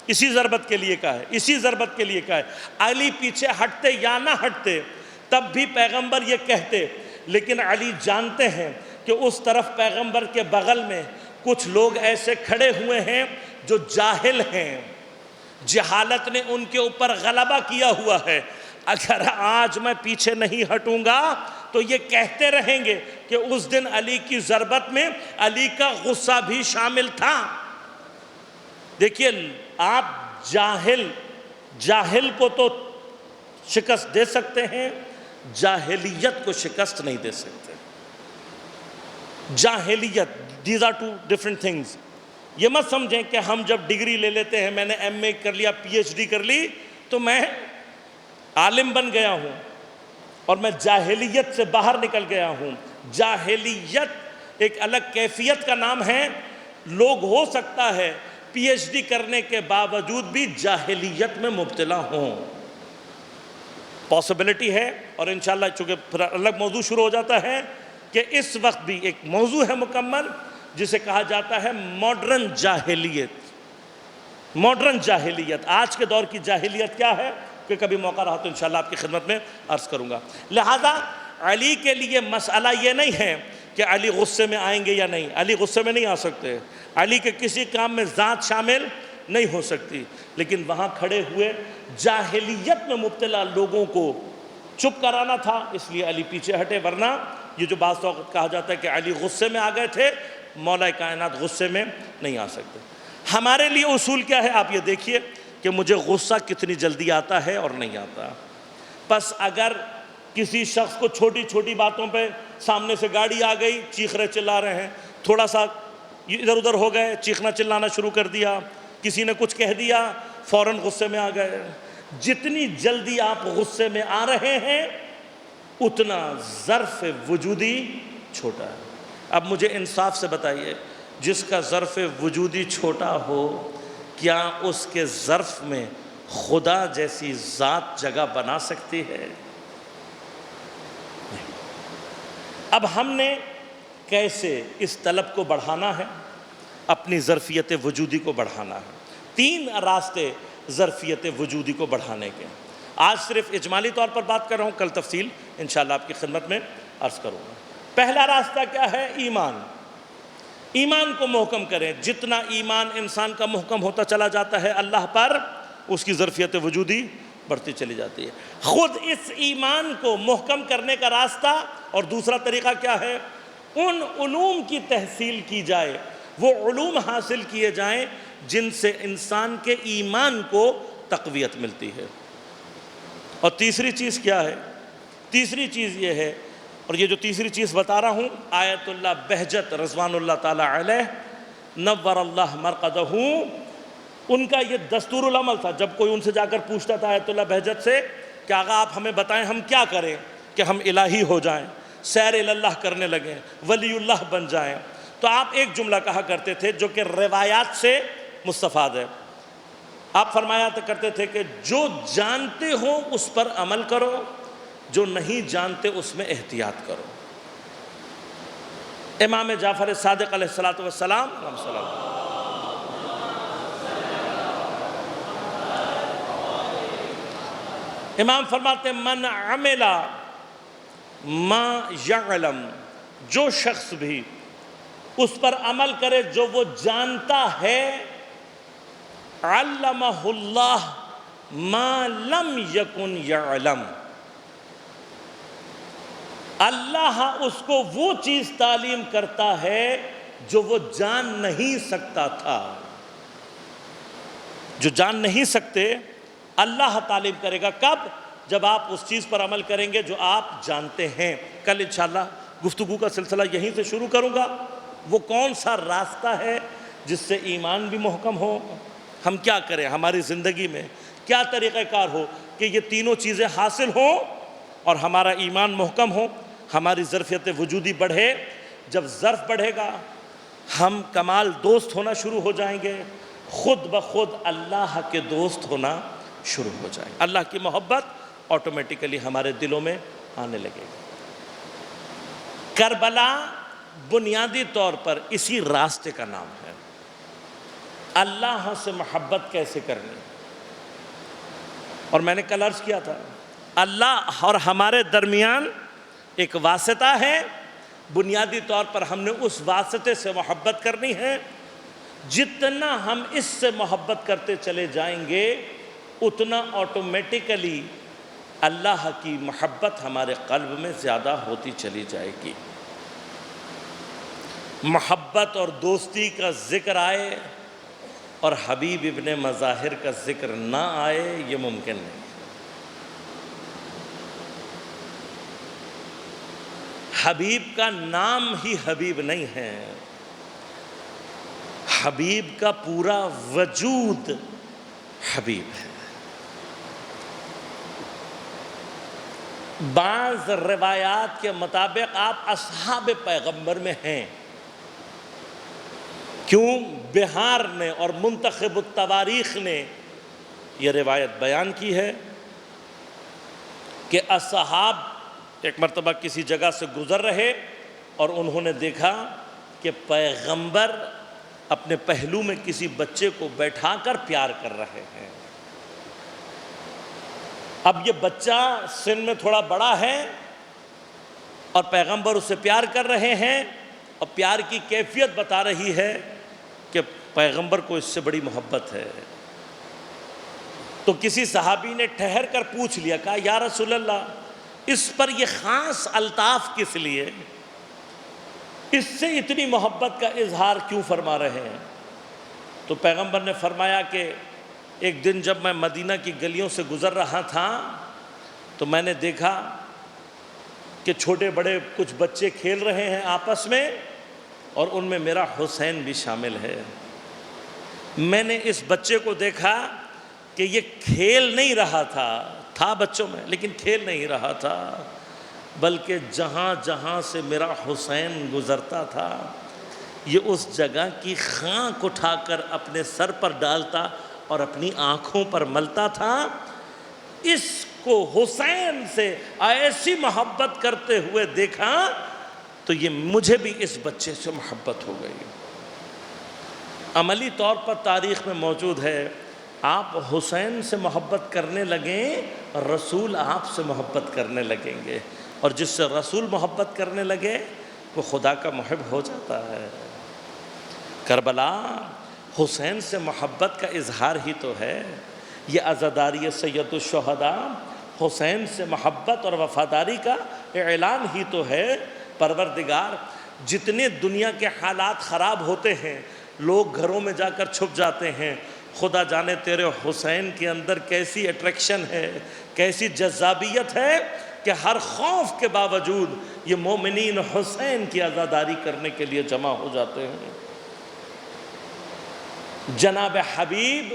اسی ضربت کے لیے کہا ہے، اسی ضربت کے لیے کہا ہے۔ علی پیچھے ہٹتے یا نہ ہٹتے تب بھی پیغمبر یہ کہتے، لیکن علی جانتے ہیں کہ اس طرف پیغمبر کے بغل میں کچھ لوگ ایسے کھڑے ہوئے ہیں جو جاہل ہیں، جہالت نے ان کے اوپر غلبہ کیا ہوا ہے۔ اگر آج میں پیچھے نہیں ہٹوں گا تو یہ کہتے رہیں گے کہ اس دن علی کی ضربت میں علی کا غصہ بھی شامل تھا۔ دیکھیے، آپ جاہل کو تو شکست دے سکتے ہیں، جاہلیت کو شکست نہیں دے سکتے۔ جاہلیت، these are two different things. یہ مت سمجھیں کہ ہم جب ڈگری لے لیتے ہیں، میں نے ایم اے کر لیا، پی ایچ ڈی کر لی تو میں عالم بن گیا ہوں اور میں جاہلیت سے باہر نکل گیا ہوں۔ جاہلیت ایک الگ کیفیت کا نام ہے۔ لوگ ہو سکتا ہے پی ایچ ڈی کرنے کے باوجود بھی جاہلیت میں مبتلا ہوں، پاسبلٹی ہے۔ اور انشاءاللہ چونکہ پھر الگ موضوع شروع ہو جاتا ہے کہ اس وقت بھی ایک موضوع ہے مکمل جسے کہا جاتا ہے ماڈرن جاہلیت۔ ماڈرن جاہلیت، آج کے دور کی جاہلیت کیا ہے کہ کبھی موقع رہا تو انشاءاللہ آپ کی خدمت میں عرض کروں گا۔ لہذا علی کے لیے مسئلہ یہ نہیں ہے کہ علی غصے میں آئیں گے یا نہیں، علی غصے میں نہیں آ سکتے، علی کے کسی کام میں ذات شامل نہیں ہو سکتی، لیکن وہاں کھڑے ہوئے جاہلیت میں مبتلا لوگوں کو چپ کرانا تھا، اس لیے علی پیچھے ہٹے۔ ورنہ یہ جو بعض وقت کہا جاتا ہے کہ علی غصے میں آ گئے تھے، مولا کائنات غصے میں نہیں آ سکتے۔ ہمارے لیے اصول کیا ہے آپ یہ دیکھیے کہ مجھے غصہ کتنی جلدی آتا ہے اور نہیں آتا۔ پس اگر کسی شخص کو چھوٹی چھوٹی باتوں پہ سامنے سے گاڑی آ گئی، چیخ رہے چلا رہے ہیں، تھوڑا سا ادھر ادھر ہو گئے، چیخنا چلانا شروع کر دیا، کسی نے کچھ کہہ دیا، فوراً غصے میں آ گئے۔ جتنی جلدی آپ غصے میں آ رہے ہیں اتنا ظرف وجودی چھوٹا ہے۔ اب مجھے انصاف سے بتائیے، جس کا ظرف وجودی چھوٹا ہو کیا اس کے ظرف میں خدا جیسی ذات جگہ بنا سکتی ہے؟ اب ہم نے کیسے اس طلب کو بڑھانا ہے، اپنی ظرفیت وجودی کو بڑھانا ہے؟ 3 راستے ظرفیت وجودی کو بڑھانے کے۔ آج صرف اجمالی طور پر بات کر رہا ہوں، کل تفصیل انشاءاللہ آپ کی خدمت میں عرض کروں گا۔ پہلا راستہ کیا ہے؟ ایمان۔ ایمان کو محکم کریں۔ جتنا ایمان انسان کا محکم ہوتا چلا جاتا ہے اللہ پر، اس کی ظرفیت وجودی بڑھتی چلی جاتی ہے۔ خود اس ایمان کو محکم کرنے کا راستہ اور دوسرا طریقہ کیا ہے؟ ان علوم کی تحصیل کی جائے وہ علوم حاصل کیے جائیں جن سے انسان کے ایمان کو تقویت ملتی ہے۔ اور تیسری چیز کیا ہے؟ تیسری چیز یہ ہے، اور یہ جو تیسری چیز بتا رہا ہوں، آیت اللہ بہجت رضوان اللہ تعالی علیہ نور اللہ مرقدہ، ان کا یہ دستور العمل تھا۔ جب کوئی ان سے جا کر پوچھتا تھا آیت اللہ بہجت سے کہ آقا آپ ہمیں بتائیں ہم کیا کریں کہ ہم الہی ہو جائیں، سیر اللہ کرنے لگیں، ولی اللہ بن جائیں، تو آپ ایک جملہ کہا کرتے تھے جو کہ روایات سے مستفاد ہے۔ آپ فرمایا کرتے تھے کہ جو جانتے ہو اس پر عمل کرو، جو نہیں جانتے اس میں احتیاط کرو۔ امام جعفر صادق علیہ السلام امام فرماتے ہیں من عمل ما یعلم، جو شخص بھی اس پر عمل کرے جو وہ جانتا ہے، علمہ اللہ ما لم یکن یعلم، اللہ اس کو وہ چیز تعلیم کرتا ہے جو وہ جان نہیں سکتا تھا۔ جو جان نہیں سکتے اللہ تعلیم کرے گا، کب؟ جب آپ اس چیز پر عمل کریں گے جو آپ جانتے ہیں۔ کل انشاءاللہ گفتگو کا سلسلہ یہیں سے شروع کروں گا۔ وہ کون سا راستہ ہے جس سے ایمان بھی محکم ہو؟ ہم کیا کریں ہماری زندگی میں؟ کیا طریقہ کار ہو کہ یہ تینوں چیزیں حاصل ہوں اور ہمارا ایمان محکم ہو، ہماری ظرفیت وجودی بڑھے؟ جب ظرف بڑھے گا ہم کمال دوست ہونا شروع ہو جائیں گے، خود بخود اللہ کے دوست ہونا شروع ہو جائے، اللہ کی محبت آٹومیٹیکلی ہمارے دلوں میں آنے لگے گی۔ کربلا بنیادی طور پر اسی راستے کا نام ہے۔ اللہ سے محبت کیسے کرنی؟ اور میں نے کل عرض کیا تھا اللہ اور ہمارے درمیان ایک واسطہ ہے، بنیادی طور پر ہم نے اس واسطے سے محبت کرنی ہے۔ جتنا ہم اس سے محبت کرتے چلے جائیں گے اتنا آٹومیٹیکلی اللہ کی محبت ہمارے قلب میں زیادہ ہوتی چلی جائے گی۔ محبت اور دوستی کا ذکر آئے اور حبیب ابن مظاہر کا ذکر نہ آئے، یہ ممکن نہیں۔ حبیب کا نام ہی حبیب نہیں ہے، حبیب کا پورا وجود حبیب ہے۔ بعض روایات کے مطابق آپ اصحاب پیغمبر میں ہیں۔ کیوں؟ بہار نے اور منتخب التواریخ نے یہ روایت بیان کی ہے کہ اصحاب ایک مرتبہ کسی جگہ سے گزر رہے اور انہوں نے دیکھا کہ پیغمبر اپنے پہلو میں کسی بچے کو بیٹھا کر پیار کر رہے ہیں۔ اب یہ بچہ سن میں تھوڑا بڑا ہے اور پیغمبر اسے پیار کر رہے ہیں، اور پیار کی کیفیت بتا رہی ہے کہ پیغمبر کو اس سے بڑی محبت ہے۔ تو کسی صحابی نے ٹھہر کر پوچھ لیا، کہا یا رسول اللہ اس پر یہ خاص الطاف کس لیے؟ اس سے اتنی محبت کا اظہار کیوں فرما رہے ہیں؟ تو پیغمبر نے فرمایا کہ ایک دن جب میں مدینہ کی گلیوں سے گزر رہا تھا تو میں نے دیکھا کہ چھوٹے بڑے کچھ بچے کھیل رہے ہیں آپس میں، اور ان میں میرا حسین بھی شامل ہے۔ میں نے اس بچے کو دیکھا کہ یہ کھیل نہیں رہا تھا بچوں میں، لیکن کھیل نہیں رہا تھا، بلکہ جہاں جہاں سے میرا حسین گزرتا تھا یہ اس جگہ کی خاک اٹھا کر اپنے سر پر ڈالتا اور اپنی آنکھوں پر ملتا تھا۔ اس کو حسین سے ایسی محبت کرتے ہوئے دیکھا تو یہ مجھے بھی اس بچے سے محبت ہو گئی۔ عملی طور پر تاریخ میں موجود ہے، آپ حسین سے محبت کرنے لگیں رسول آپ سے محبت کرنے لگیں گے، اور جس سے رسول محبت کرنے لگے وہ خدا کا محب ہو جاتا ہے۔ کربلا حسین سے محبت کا اظہار ہی تو ہے، یہ عزاداری سید الشہداء حسین سے محبت اور وفاداری کا اعلان ہی تو ہے۔ پروردگار جتنے دنیا کے حالات خراب ہوتے ہیں لوگ گھروں میں جا کر چھپ جاتے ہیں، خدا جانے تیرے حسین کے اندر کیسی اٹریکشن ہے، کیسی جذابیت ہے کہ ہر خوف کے باوجود یہ مومنین حسین کی عزاداری کرنے کے لیے جمع ہو جاتے ہیں۔ جناب حبیب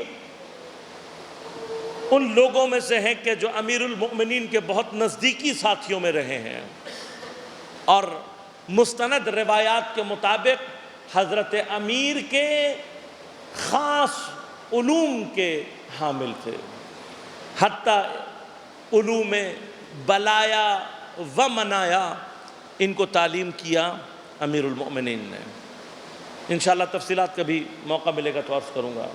ان لوگوں میں سے ہیں کہ جو امیر المؤمنین کے بہت نزدیکی ساتھیوں میں رہے ہیں، اور مستند روایات کے مطابق حضرت امیر کے خاص علوم کے حامل تھے، حتیٰ علوم بلایا و منایا ان کو تعلیم کیا امیر المؤمنین نے۔ انشاءاللہ تفصیلات کبھی موقع ملے گا تو عرض کروں گا،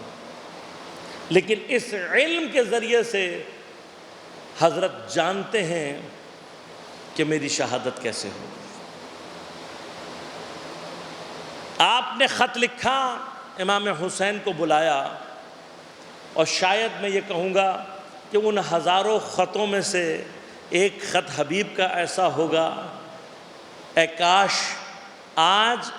لیکن اس علم کے ذریعے سے حضرت جانتے ہیں کہ میری شہادت کیسے ہو۔ آپ نے خط لکھا، امام حسین کو بلایا، اور شاید میں یہ کہوں گا کہ ان ہزاروں خطوں میں سے ایک خط حبیب کا ایسا ہوگا، اے کاش آج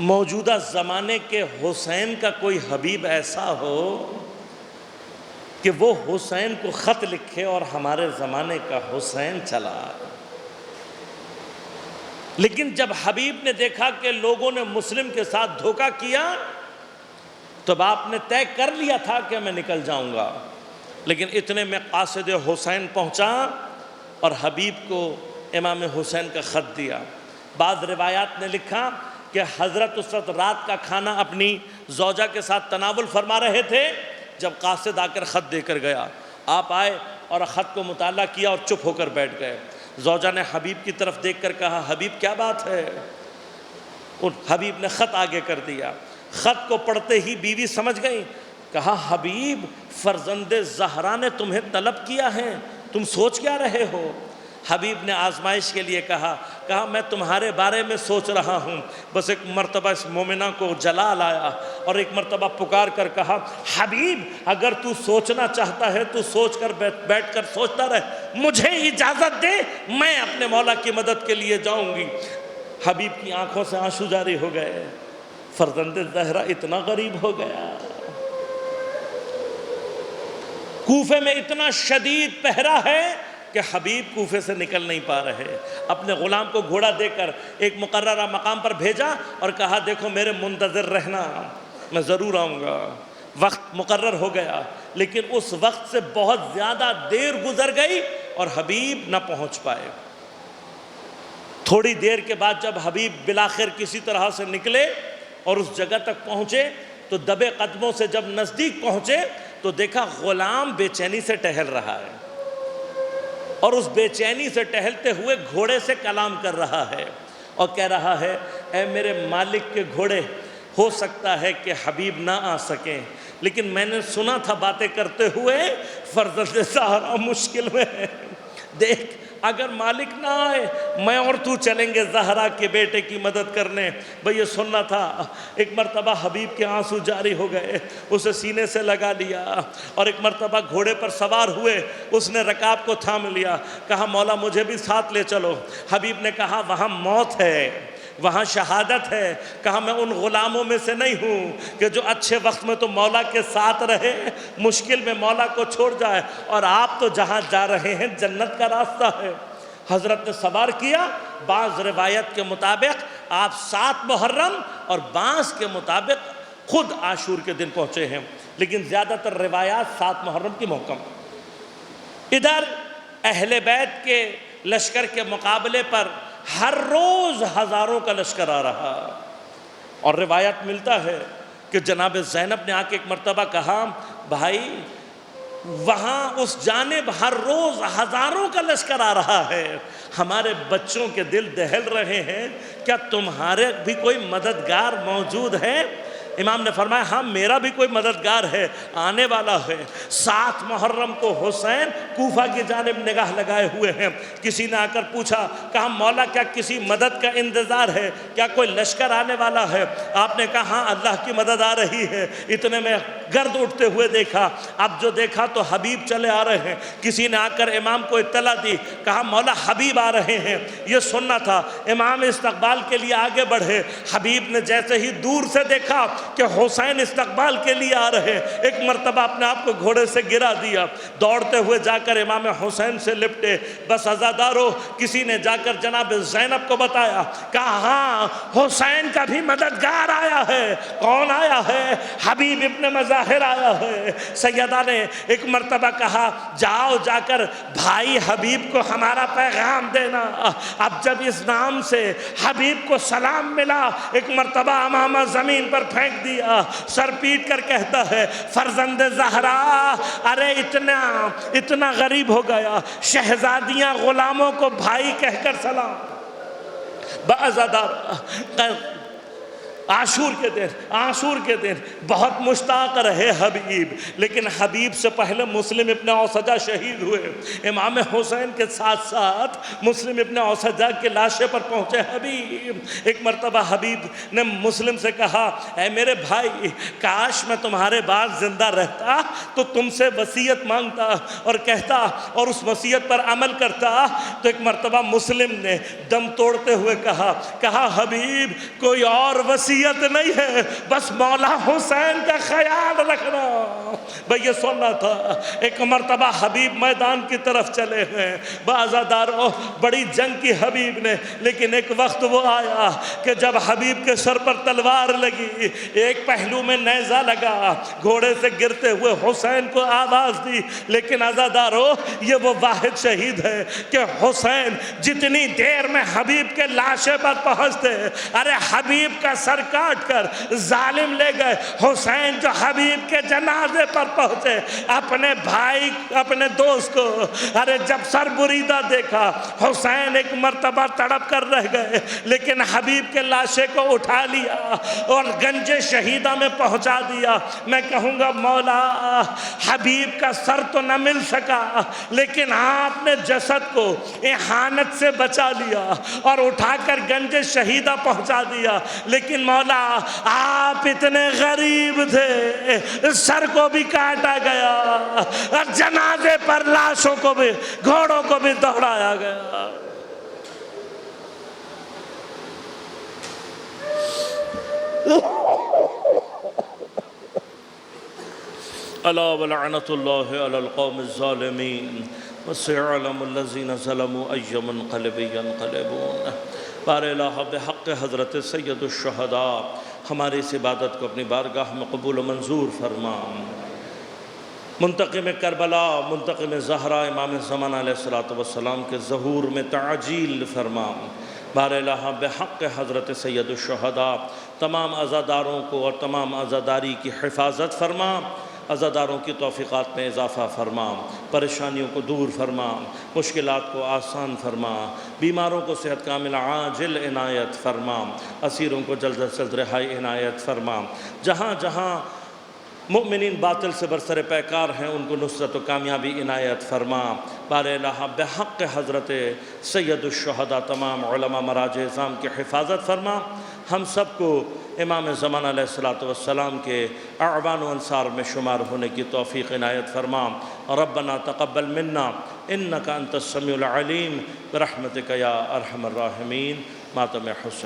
موجودہ زمانے کے حسین کا کوئی حبیب ایسا ہو کہ وہ حسین کو خط لکھے اور ہمارے زمانے کا حسین چلا آئے۔ لیکن جب حبیب نے دیکھا کہ لوگوں نے مسلم کے ساتھ دھوکہ کیا، تب آپ نے طے کر لیا تھا کہ میں نکل جاؤں گا، لیکن اتنے میں قاصد حسین پہنچا اور حبیب کو امام حسین کا خط دیا۔ بعض روایات نے لکھا کہ حضرت اس وقت رات کا کھانا اپنی زوجہ کے ساتھ تناول فرما رہے تھے، جب قاصد آ کر خط دے کر گیا، آپ آئے اور خط کو مطالعہ کیا اور چپ ہو کر بیٹھ گئے۔ زوجہ نے حبیب کی طرف دیکھ کر کہا، حبیب کیا بات ہے؟ حبیب نے خط آگے کر دیا۔ خط کو پڑھتے ہی بیوی سمجھ گئی، کہا، حبیب فرزند زہرا نے تمہیں طلب کیا ہے، تم سوچ کیا رہے ہو؟ حبیب نے آزمائش کے لیے کہا میں تمہارے بارے میں سوچ رہا ہوں۔ بس ایک مرتبہ اس مومنہ کو جلا لایا اور ایک مرتبہ پکار کر کہا، حبیب اگر تو سوچنا چاہتا ہے تو سوچ کر بیٹھ کر سوچتا رہ، مجھے اجازت دے، میں اپنے مولا کی مدد کے لیے جاؤں گی۔ حبیب کی آنکھوں سے آنسو جاری ہو گئے، فرزند زہرا اتنا غریب ہو گیا۔ کوفے میں اتنا شدید پہرا ہے کہ حبیب کوفے سے نکل نہیں پا رہے۔ اپنے غلام کو گھوڑا دے کر ایک مقررہ مقام پر بھیجا اور کہا، دیکھو میرے منتظر رہنا، میں ضرور آؤں گا۔ وقت مقرر ہو گیا، لیکن اس وقت سے بہت زیادہ دیر گزر گئی اور حبیب نہ پہنچ پائے۔ تھوڑی دیر کے بعد جب حبیب بالآخر کسی طرح سے نکلے اور اس جگہ تک پہنچے تو دبے قدموں سے جب نزدیک پہنچے تو دیکھا غلام بے چینی سے ٹہل رہا ہے، اور اس بے چینی سے ٹہلتے ہوئے گھوڑے سے کلام کر رہا ہے اور کہہ رہا ہے، اے میرے مالک کے گھوڑے، ہو سکتا ہے کہ حبیب نہ آ سکیں، لیکن میں نے سنا تھا باتیں کرتے ہوئے فرزند زہرا مشکل میں ہے، دیکھ اگر مالک نہ آئے میں اور تو چلیں گے زہرا کے بیٹے کی مدد کرنے۔ بھئی یہ سننا تھا۔ ایک مرتبہ حبیب کے آنسو جاری ہو گئے، اسے سینے سے لگا لیا اور ایک مرتبہ گھوڑے پر سوار ہوئے، اس نے رکاب کو تھام لیا، کہا، مولا مجھے بھی ساتھ لے چلو۔ حبیب نے کہا، وہاں موت ہے، وہاں شہادت ہے۔ کہا، میں ان غلاموں میں سے نہیں ہوں کہ جو اچھے وقت میں تو مولا کے ساتھ رہے، مشکل میں مولا کو چھوڑ جائے، اور آپ تو جہاں جا رہے ہیں جنت کا راستہ ہے۔ حضرت نے سوار کیا۔ بعض روایت کے مطابق آپ 7 محرم اور بعض کے مطابق خود عاشور کے دن پہنچے ہیں، لیکن زیادہ تر روایات 7 محرم کی محکم۔ ادھر اہل بیت کے لشکر کے مقابلے پر ہر روز ہزاروں کا لشکر آ رہا، اور روایت ملتا ہے کہ جناب زینب نے آ کے ایک مرتبہ کہا، بھائی وہاں اس جانب ہر روز ہزاروں کا لشکر آ رہا ہے، ہمارے بچوں کے دل دہل رہے ہیں، کیا تمہارے بھی کوئی مددگار موجود ہے؟ امام نے فرمایا ہاں میرا بھی کوئی مددگار ہے، آنے والا ہے۔ 7 محرم کو حسین کوفہ کی جانب نگاہ لگائے ہوئے ہیں۔ کسی نے آ کر پوچھا، کہا مولا کیا کسی مدد کا انتظار ہے، کیا کوئی لشکر آنے والا ہے؟ آپ نے کہا ہاں اللہ کی مدد آ رہی ہے۔ اتنے میں گرد اٹھتے ہوئے دیکھا، اب جو دیکھا تو حبیب چلے آ رہے ہیں۔ کسی نے آ کر امام کو اطلاع دی، کہا مولا حبیب آ رہے ہیں، یہ سننا تھا۔ امام استقبال کے لیے آگے بڑھے، حبیب نے جیسے ہی دور سے دیکھا کہ حسین استقبال کے لیے آ رہے ہیں، ایک مرتبہ اپنے آپ کو گھوڑے سے گرا دیا، دوڑتے ہوئے جا کر امام حسین سے لپٹے۔ بس عزادارو، کسی نے جا کر جناب زینب کو بتایا، کہا ہاں حسین کا بھی مددگار آیا ہے۔ کون آیا ہے؟ حبیب ابن مظاہر آیا ہے۔ سیدہ نے ایک مرتبہ کہا جاؤ جا کر بھائی حبیب کو ہمارا پیغام دینا۔ اب جب اس نام سے حبیب کو سلام ملا، ایک مرتبہ امامہ زمین پر پھینک دیا، سر پیٹ کر کہتا ہے فرزند زہرا، ارے اتنا غریب ہو گیا، شہزادیاں غلاموں کو بھائی کہہ کر سلام۔ بعض عاشور کے دن بہت مشتاق رہے حبیب، لیکن حبیب سے پہلے مسلم ابن اوسجہ شہید ہوئے۔ امام حسین کے ساتھ ساتھ مسلم ابن اوسجہ کے لاشے پر پہنچے حبیب۔ ایک مرتبہ حبیب نے مسلم سے کہا اے میرے بھائی، کاش میں تمہارے بعد زندہ رہتا تو تم سے وصیت مانگتا اور کہتا اور اس وصیت پر عمل کرتا۔ تو ایک مرتبہ مسلم نے دم توڑتے ہوئے کہا حبیب کوئی اور وصیت نہیں ہے، بس مولا حسین کا خیال رکھنا۔ بھئی یہ سننا تھا۔ ایک مرتبہ حبیب میدان کی طرف چلے ہیں، بعزاداروں بڑی جنگ کی حبیب نے، لیکن ایک وقت وہ آیا کہ جب حبیب کے سر پر تلوار لگی، ایک پہلو میں نیزہ لگا، گھوڑے سے گرتے ہوئے حسین کو آواز دی، لیکن عزاداروں یہ وہ واحد شہید ہے کہ حسین جتنی دیر میں حبیب کے لاشے پر پہنچتے، ارے حبیب کا سر کاٹ کر ظالم لے گئے۔ حسین جو حبیب کے جنازے پر پہنچے، اپنے بھائی اپنے دوست کو ارے جب سر بریدہ دیکھا، حسین ایک مرتبہ تڑپ کر رہ گئے، لیکن حبیب کے لاشے کو اٹھا لیا اور گنج شہیدہ میں پہنچا دیا۔ میں کہوں گا مولا حبیب کا سر تو نہ مل سکا، لیکن آپ نے جسد کو اہانت سے بچا لیا اور اٹھا کر گنج شہیدہ پہنچا دیا۔ لیکن مولا آپ اتنے غریب تھے، سر کو بھی کاٹا گیا اور جنازے پر لاشوں کو بھی، گھوڑوں کو بھی دوڑایا گیا۔ الا ولعنۃ اللہ علی القوم الظالمین وسيعلم الذين ظلموا أي منقلب ينقلبون۔ بار الہ بحق حضرت سید الشہداء ہماری اس عبادت کو اپنی بارگاہ میں قبول و منظور فرما۔ منتقم کربلا، منتقم زہرا، امام زمان علیہ السلام کے ظہور میں تعجیل فرما۔ بار الہ بحق حضرت سید الشہداء تمام عزاداروں کو اور تمام عزاداری کی حفاظت فرما، عزاداروں کی توفیقات میں اضافہ فرما، پریشانیوں کو دور فرما، مشکلات کو آسان فرما، بیماروں کو صحت کامل عاجل عنایت فرما، اسیروں کو جلد از جلد رہائی عنایت فرما، جہاں جہاں مؤمنین باطل سے برسر پیکار ہیں ان کو نصرت و کامیابی عنایت فرما۔ بار الہ بحق حضرت سید الشہداء تمام علماء مراجع اعظام کی حفاظت فرما، ہم سب کو امام زمان علیہ السلام کے اعوان و انصار میں شمار ہونے کی توفیق عنایت فرما۔ ربنا تقبل منا انک انت السمیع العلیم برحمتک یا ارحم الراحمین۔ ماتم حسین۔